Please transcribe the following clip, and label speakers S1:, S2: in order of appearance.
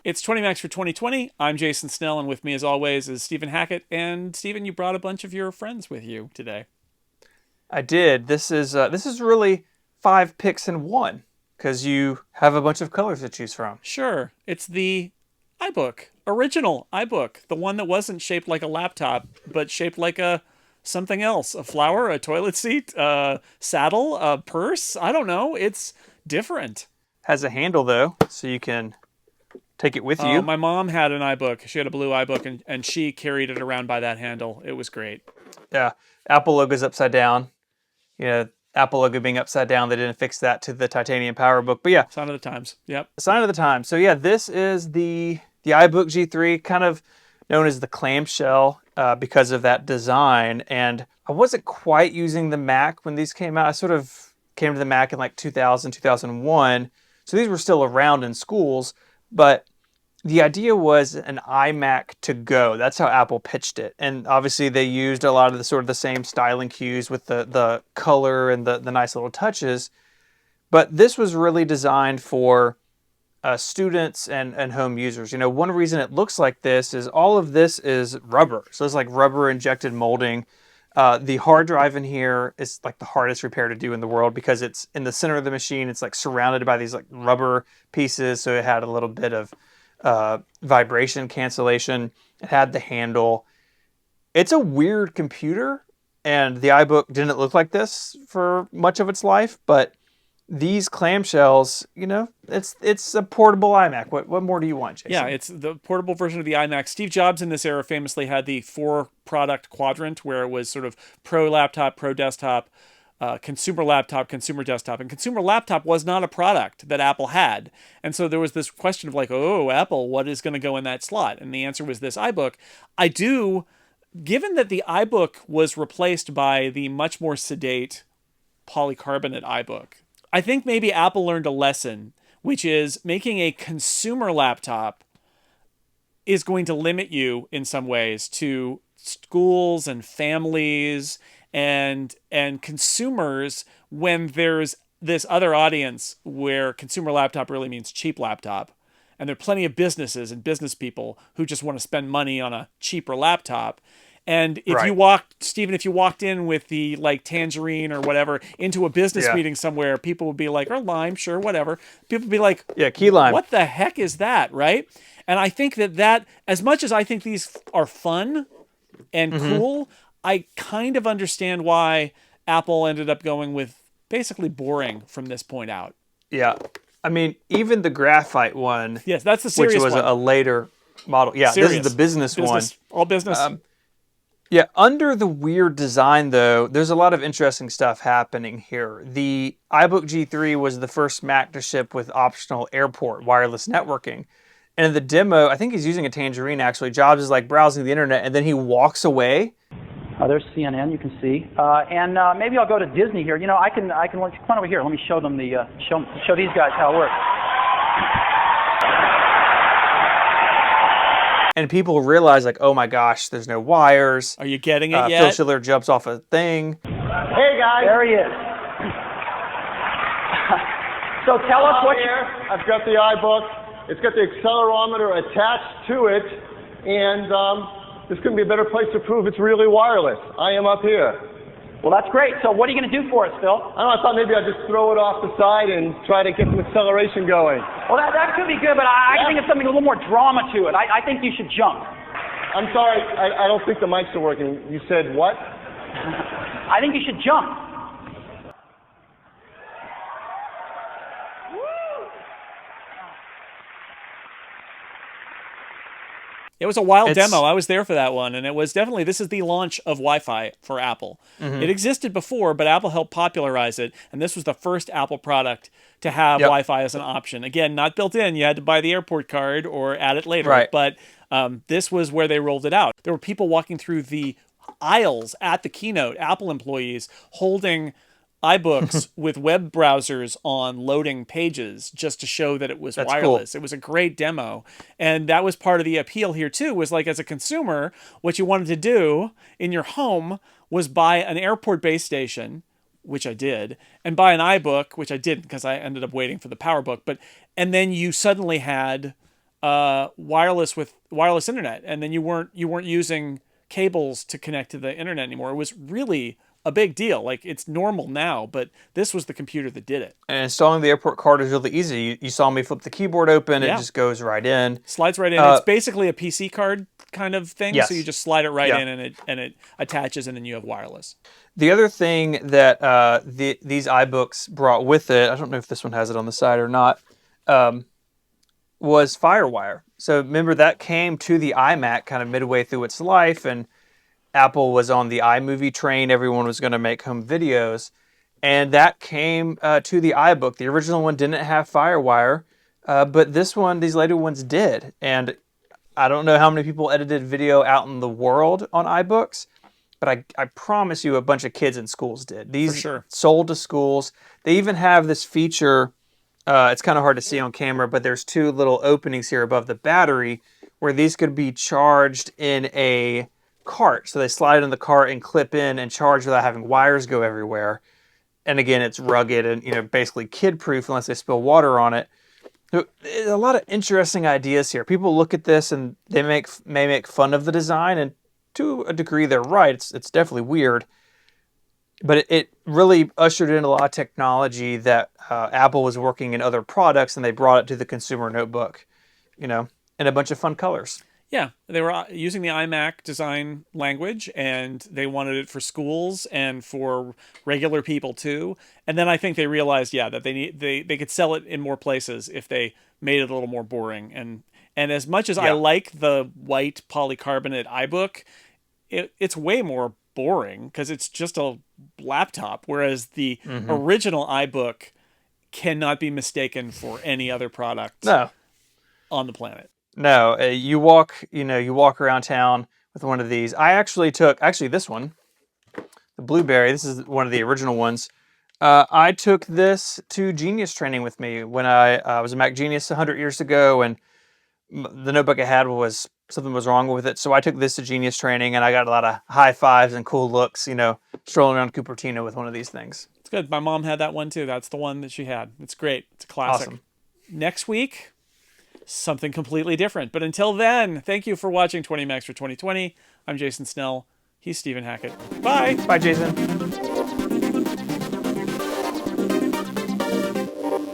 S1: It's 20 Max for 2020. I'm Jason Snell, and with me, as always, is Stephen Hackett. And Stephen, you brought a bunch of your friends with you today.
S2: I did. This is really 5 picks in one because you have a bunch of colors to choose from.
S1: Sure, it's the iBook, original iBook, the one that wasn't shaped like a laptop, but shaped like a something else, a flower, a toilet seat, a saddle, a purse. I don't know. It's different.
S2: Has a handle though, so you can take it with you.
S1: My mom had an iBook. She had a blue iBook, and she carried it around by that handle. It was great.
S2: Yeah, Apple logo's upside down. Apple logo being upside down, they didn't fix that to the titanium PowerBook. But yeah,
S1: Sign of the times. Yep.
S2: sign of the time. So yeah, this is the iBook G3, kind of known as the clamshell because of that design. And I wasn't quite using the Mac when these came out. I sort of came to the Mac in like 2000, 2001. So these were still around in schools, but the idea was an iMac to go. That's how Apple pitched it. And obviously they used a lot of the sort of the same styling cues with the color and the nice little touches. But this was really designed for students and home users. One reason it looks like this is all of this is rubber. So it's like rubber injected molding. The hard drive in here is like the hardest repair to do in the world because it's in the center of the machine. It's like surrounded by these like rubber pieces. So it had a little bit of vibration cancellation. It had the handle. It's a weird computer, and the iBook didn't look like this for much of its life, but these clamshells, it's a portable iMac. What more do you want, Jason?
S1: Yeah, it's the portable version of the iMac. Steve Jobs in this era famously had the 4-product quadrant where it was sort of pro laptop, pro desktop, consumer laptop, consumer desktop. And consumer laptop was not a product that Apple had. And so there was this question of like, oh, Apple, what is going to go in that slot? And the answer was this iBook. Given that the iBook was replaced by the much more sedate polycarbonate iBook, I think maybe Apple learned a lesson, which is making a consumer laptop is going to limit you in some ways to schools and families and consumers when there's this other audience where consumer laptop really means cheap laptop. And there are plenty of businesses and business people who just want to spend money on a cheaper laptop. And if you walked in with the like Tangerine or whatever into a business meeting somewhere, people would be like, or lime, sure, whatever. People would be like,
S2: yeah, key lime.
S1: What the heck is that, right? And I think that as much as I think these are fun and cool, I kind of understand why Apple ended up going with basically boring from this point out.
S2: Yeah. I mean, even the graphite one.
S1: Yes, that's the serious one.
S2: Which was a later model. Yeah,
S1: serious.
S2: This is the business one.
S1: All business.
S2: Yeah, under the weird design, though, there's a lot of interesting stuff happening here. The iBook G3 was the first Mac to ship with optional airport wireless networking. And in the demo, I think he's using a Tangerine, actually. Jobs is like browsing the internet, and then he walks away.
S3: There's CNN, you can see. And maybe I'll go to Disney here. I can come on over here. Let me show them show these guys how it works.
S2: And people realize, like, oh my gosh, there's no wires.
S1: Are you getting it yet?
S2: Phil Schiller jumps off a thing.
S3: Hey guys. There he is. So tell us what
S4: here. I've got the iBook. It's got the accelerometer attached to it, and this couldn't be a better place to prove it's really wireless. I am up here.
S3: Well, that's great. So what are you going to do for us, Phil?
S4: I don't know, I thought maybe I'd just throw it off the side and try to get some acceleration going.
S3: Well, that could be good, but I think it's something a little more drama to it. I think you should jump.
S4: I'm sorry, I don't think the mics are working. You said what?
S3: I think you should jump.
S1: It was a wild demo. I was there for that one. And it was definitely, this is the launch of Wi-Fi for Apple. It existed before, but Apple helped popularize it. And this was the first Apple product to have Wi-Fi as an option. Again, not built in. You had to buy the airport card or add it later.
S2: Right.
S1: But this was where they rolled it out. There were people walking through the aisles at the keynote, Apple employees, holding iBooks with web browsers on loading pages just to show that it was wireless.
S2: Cool.
S1: It was a great demo. And that was part of the appeal here too, was like as a consumer, what you wanted to do in your home was buy an airport base station, which I did, and buy an iBook, which I didn't because I ended up waiting for the PowerBook. And then you suddenly had wireless internet, and then you weren't using cables to connect to the internet anymore. It was really a big deal. Like, it's normal now, but this was the computer that did it.
S2: And installing the airport card is really easy. You saw me flip the keyboard open;
S1: Yeah.
S2: it just goes right in.
S1: Slides right in. It's basically a PC card kind of thing.
S2: Yes.
S1: So you just slide it right
S2: Yeah.
S1: in, and it attaches, and then you have wireless.
S2: The other thing that these iBooks brought with it, I don't know if this one has it on the side or not, was FireWire. So remember, that came to the iMac kind of midway through its life, and Apple was on the iMovie train. Everyone was going to make home videos. And that came to the iBook. The original one didn't have FireWire, but this one, these later ones did. And I don't know how many people edited video out in the world on iBooks, but I promise you a bunch of kids in schools did. These
S1: For sure.
S2: sold to schools. They even have this feature, it's kind of hard to see on camera, but there's two little openings here above the battery where these could be charged in a cart. So they slide in the cart and clip in and charge without having wires go everywhere. And again, it's rugged and basically kid-proof unless they spill water on it. So, there's a lot of interesting ideas here. People look at this and they may make fun of the design, and to a degree they're right. It's definitely weird. But it really ushered in a lot of technology that Apple was working in other products, and they brought it to the consumer notebook, in a bunch of fun colors.
S1: Yeah, they were using the iMac design language, and they wanted it for schools and for regular people too. And then I think they realized, that they could sell it in more places if they made it a little more boring. And as much as I like the white polycarbonate iBook, it's way more boring because it's just a laptop, whereas the original iBook cannot be mistaken for any other product on the planet.
S2: No, you walk around town with one of these. I actually took this one, the Blueberry. This is one of the original ones. I took this to Genius training with me when I was a Mac Genius 100 years ago, and the notebook I had something was wrong with it. So I took this to Genius training, and I got a lot of high fives and cool looks, strolling around Cupertino with one of these things.
S1: It's good. My mom had that one too. That's the one that she had. It's great. It's a classic.
S2: Awesome.
S1: Next week, something completely different. But until then, thank you for watching 20 Macs for 2020. I'm Jason Snell. He's Stephen Hackett. Bye.
S2: Bye, Jason.